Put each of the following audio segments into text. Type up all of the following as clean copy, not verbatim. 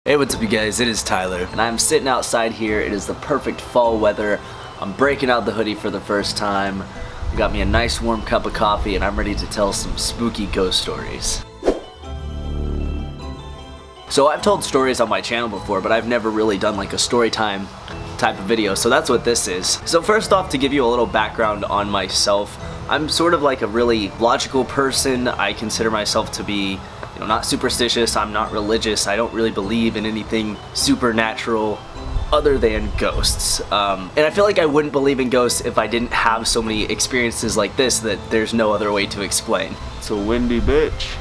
Hey, what's up you guys? It is Tyler, and I'm sitting outside here. It is the perfect fall weather. I'm breaking out the hoodie for the first time. Got me a nice warm cup of coffee, and I'm ready to tell some spooky ghost stories. So I've told stories on my channel before, but I've never really done like a story time type of video, so that's what this is. So first off, to give you a little background on myself, I'm sort of like a really logical person. I consider myself to be not superstitious, I'm not religious, I don't really believe in anything supernatural other than ghosts. And I feel like I wouldn't believe in ghosts if I didn't have so many experiences like this that there's no other way to explain. It's a windy bitch.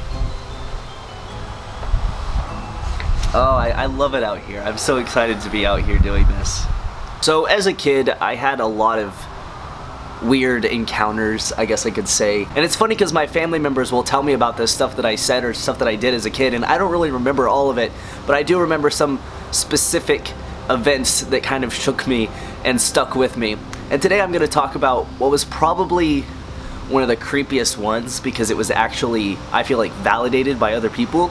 Oh, I love it out here. I'm so excited to be out here doing this. So as a kid, I had a lot of weird encounters, I guess I could say. And it's funny because my family members will tell me about this stuff that I said or stuff that I did as a kid, and I don't really remember all of it, but I do remember some specific events that kind of shook me and stuck with me. And today I'm going to talk about what was probably one of the creepiest ones, because it was actually, I feel like, validated by other people.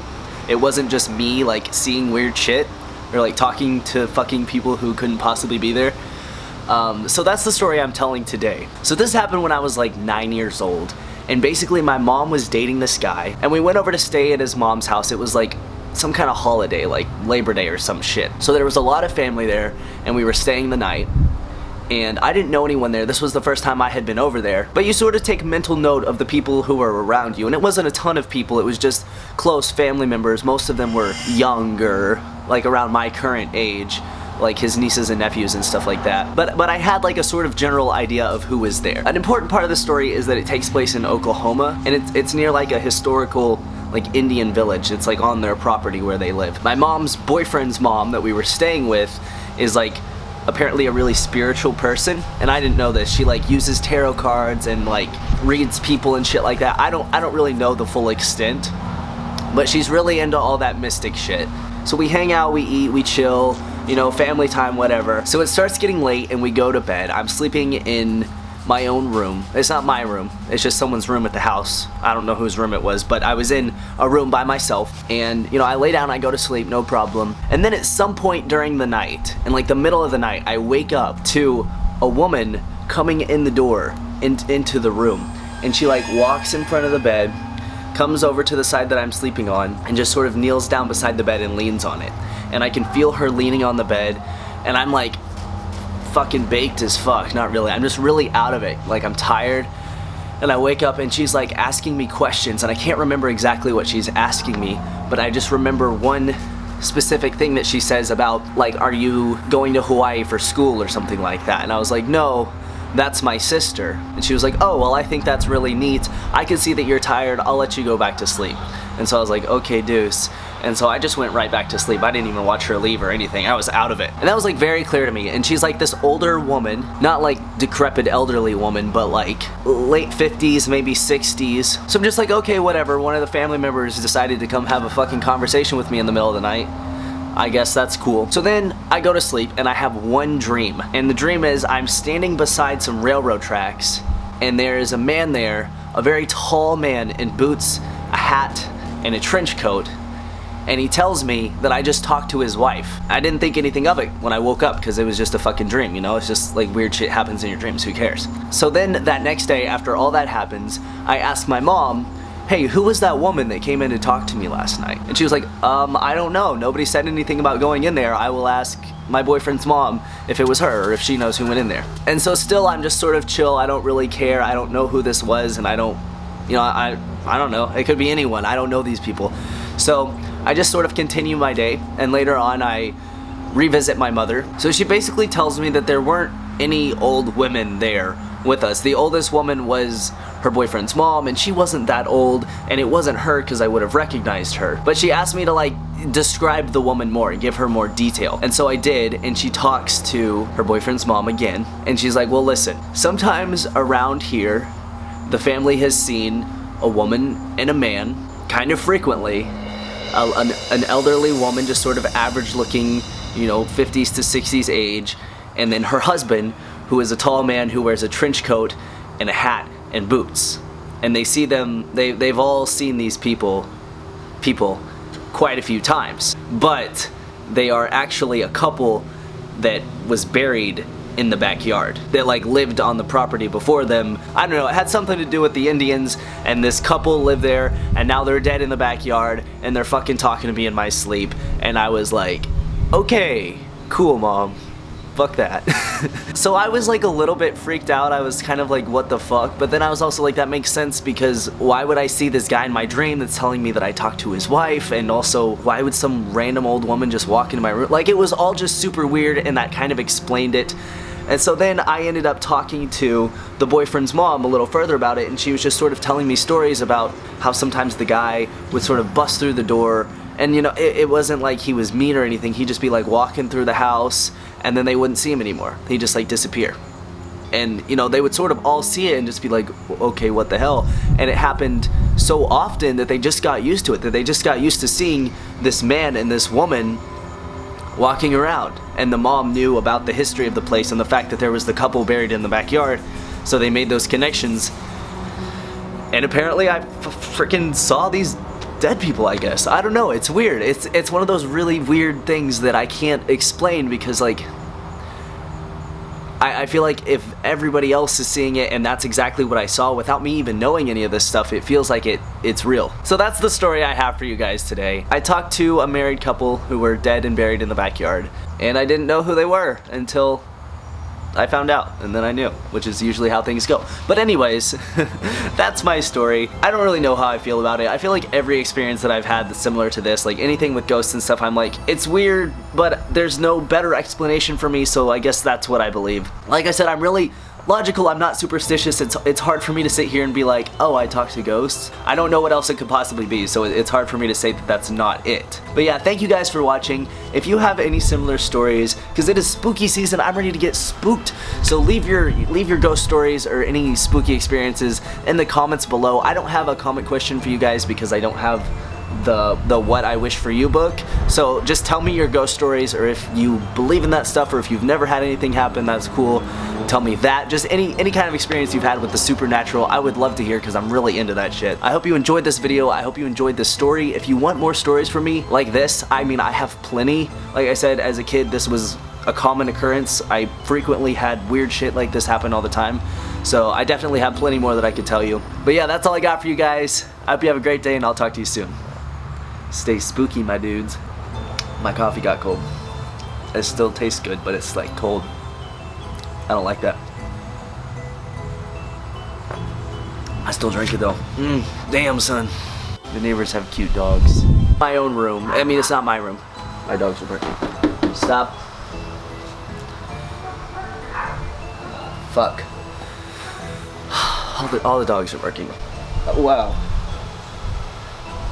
It wasn't just me like seeing weird shit or like talking to fucking people who couldn't possibly be there. So that's the story I'm telling today. So this happened when I was like 9 years old, and basically my mom was dating this guy, and we went over to stay at his mom's house. It was like some kind of holiday, like Labor Day or some shit. So there was a lot of family there, and we were staying the night, and I didn't know anyone there. This was the first time I had been over there, but you sort of take mental note of the people who were around you, and it wasn't a ton of people. It was just close family members. Most of them were younger, like around my current age, like his nieces and nephews and stuff like that. But I had like a sort of general idea of who was there. An important part of the story is that it takes place in Oklahoma, and it's near like a historical like Indian village. It's like on their property where they live. My mom's boyfriend's mom that we were staying with is like apparently a really spiritual person, and I didn't know this. She like uses tarot cards and like reads people and shit like that. I don't really know the full extent, but she's really into all that mystic shit. So we hang out, we eat, we chill, family time, whatever. So it starts getting late and we go to bed. I'm sleeping in my own room. It's not my room, it's just someone's room at the house. I don't know whose room it was, but I was in a room by myself, and I lay down, I go to sleep, no problem. And then at some point during the night, in like the middle of the night, I wake up to a woman coming in the door into the room, and she like walks in front of the bed, comes over to the side that I'm sleeping on, and just sort of kneels down beside the bed and leans on it. And I can feel her leaning on the bed, and I'm like fucking baked as fuck. Not really, I'm just really out of it. Like, I'm tired, and I wake up and she's like asking me questions, and I can't remember exactly what she's asking me, but I just remember one specific thing that she says about like, are you going to Hawaii for school or something like that? And I was like, no, that's my sister. And she was like, oh, well, I think that's really neat. I can see that you're tired, I'll let you go back to sleep. And so I was like, okay, deuce. And so I just went right back to sleep. I didn't even watch her leave or anything. I was out of it. And that was like very clear to me. And she's like this older woman, not like decrepit elderly woman, but like late 50s, maybe 60s. So I'm just like, okay, whatever. One of the family members decided to come have a fucking conversation with me in the middle of the night. I guess that's cool. So then I go to sleep and I have one dream. And the dream is I'm standing beside some railroad tracks, and there is a man there, a very tall man in boots, a hat, and a trench coat. And he tells me that I just talked to his wife. I didn't think anything of it when I woke up because it was just a fucking dream, It's just like weird shit happens in your dreams, who cares? So then that next day, after all that happens, I asked my mom, hey, who was that woman that came in to talk to me last night? And she was like, I don't know. Nobody said anything about going in there. I will ask my boyfriend's mom if it was her or if she knows who went in there. And so still I'm just sort of chill. I don't really care. I don't know who this was, and I don't know. It could be anyone. I don't know these people. So I just sort of continue my day, and later on I revisit my mother. So she basically tells me that there weren't any old women there with us. The oldest woman was her boyfriend's mom, and she wasn't that old, and it wasn't her because I would have recognized her. But she asked me to like describe the woman more and give her more detail. And so I did, and she talks to her boyfriend's mom again, and she's like, well, listen, sometimes around here the family has seen a woman and a man kind of frequently. An elderly woman, just sort of average looking, 50s to 60s age, and then her husband, who is a tall man who wears a trench coat and a hat and boots. And they see them, they've all seen these people quite a few times. But they are actually a couple that was buried in the backyard, that like lived on the property before them. I don't know, it had something to do with the Indians, and this couple lived there, and now they're dead in the backyard, and they're fucking talking to me in my sleep. And I was like, okay, cool, Mom. Fuck that. So I was like a little bit freaked out. I was kind of like, what the fuck? But then I was also like, that makes sense, because why would I see this guy in my dream that's telling me that I talked to his wife? And also, why would some random old woman just walk into my room? Like, it was all just super weird, and that kind of explained it. And so then I ended up talking to the boyfriend's mom a little further about it, and she was just sort of telling me stories about how sometimes the guy would sort of bust through the door, and you know, it wasn't like he was mean or anything. He'd just be like walking through the house, and then they wouldn't see him anymore. He'd just like disappear. And you know, they would sort of all see it and just be like, okay, what the hell? And it happened so often that they just got used to it, that they just got used to seeing this man and this woman walking around. And the mom knew about the history of the place and the fact that there was the couple buried in the backyard, so they made those connections. And apparently I freaking saw these dead people, I guess. I don't know, it's weird. It's one of those really weird things that I can't explain, because like I feel like if everybody else is seeing it and that's exactly what I saw without me even knowing any of this stuff, it feels like it's real. So that's the story I have for you guys today. I talked to a married couple who were dead and buried in the backyard, and I didn't know who they were until I found out, and then I knew, which is usually how things go. But anyways, that's my story. I don't really know how I feel about it. I feel like every experience that I've had that's similar to this, like anything with ghosts and stuff, I'm like, it's weird, but there's no better explanation for me, so I guess that's what I believe. Like I said, I'm really logical, I'm not superstitious. It's hard for me to sit here and be like, oh, I talk to ghosts. I don't know what else it could possibly be, so it's hard for me to say that that's not it. But yeah, thank you guys for watching. If you have any similar stories, because it is spooky season, I'm ready to get spooked, so leave your ghost stories or any spooky experiences in the comments below. I don't have a comment question for you guys because I don't have the What I Wish For You book, so just tell me your ghost stories, or if you believe in that stuff, or if you've never had anything happen, that's cool. Tell me that. Just any kind of experience you've had with the supernatural, I would love to hear, because I'm really into that shit. I hope you enjoyed this video. I hope you enjoyed this story. If you want more stories from me like this, I mean, I have plenty. Like I said, as a kid, this was a common occurrence. I frequently had weird shit like this happen all the time, so I definitely have plenty more that I could tell you. But yeah, that's all I got for you guys. I hope you have a great day, and I'll talk to you soon. Stay spooky, my dudes. My coffee got cold. It still tastes good, but it's like cold. I don't like that. I still drink it though. Damn, son. The neighbors have cute dogs. My own room. I mean, it's not my room. My dogs are barking. Stop. Fuck. All the dogs are barking. Wow.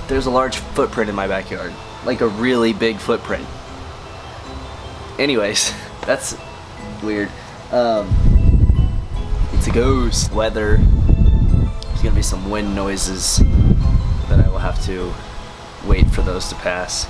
There's a large footprint in my backyard. Like a really big footprint. Anyways, that's weird. It's a ghost. Weather. There's gonna be some wind noises that I will have to wait for those to pass.